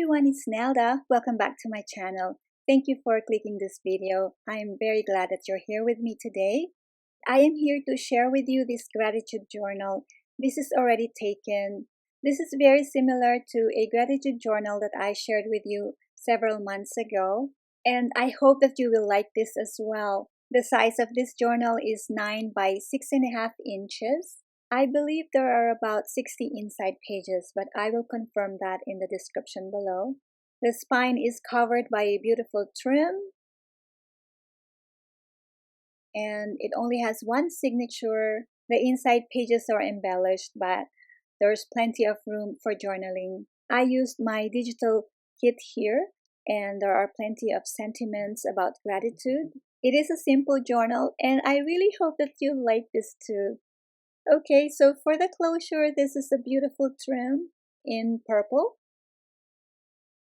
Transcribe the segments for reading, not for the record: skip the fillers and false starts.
everyone, it's Nelda. Welcome back to my channel. Thank you for clicking this video. I am very glad that you're here with me today. I am here to share with you this gratitude journal. This is already taken. This is very similar to a gratitude journal that I shared with you several months ago. And I hope that you will like this as well. The size of this journal is 9 by 6.5 inches. I believe there are about 60 inside pages, but I will confirm that in the description below. The spine is covered by a beautiful trim, and it only has one signature. The inside pages are embellished, but there's plenty of room for journaling. I used my digital kit here, and there are plenty of sentiments about gratitude. It is a simple journal, and I really hope that you like this too. Okay, so for the closure, this is a beautiful trim in purple.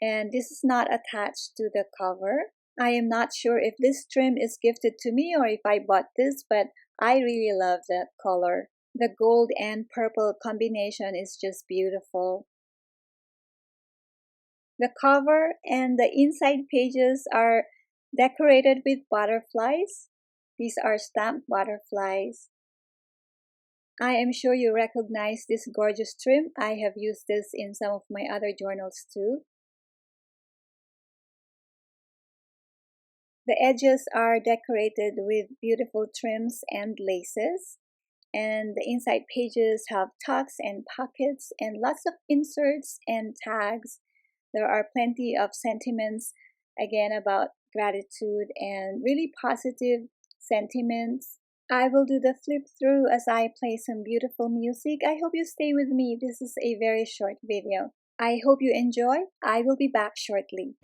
And this is not attached to the cover. I am not sure if this trim is gifted to me or if I bought this, but I really love that color. The gold and purple combination is just beautiful. The cover and the inside pages are decorated with butterflies. These are stamped butterflies. I am sure you recognize this gorgeous trim. I have used this in some of my other journals too. The edges are decorated with beautiful trims and laces. And the inside pages have tucks and pockets and lots of inserts and tags. There are plenty of sentiments, again, about gratitude and really positive sentiments. I will do the flip through as I play some beautiful music. I hope you stay with me. This is a very short video. I hope you enjoy. I will be back shortly.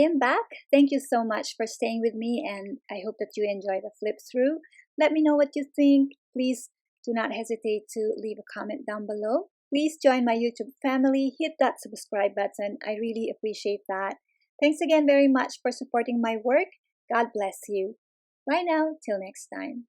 am back. Thank you so much for staying with me, and I hope that you enjoy the flip through. Let me know what you think. Please do not hesitate to leave a comment down below. Please join my YouTube family. Hit that subscribe button. I really appreciate that. Thanks again very much for supporting my work. God bless you. Bye now. Till next time.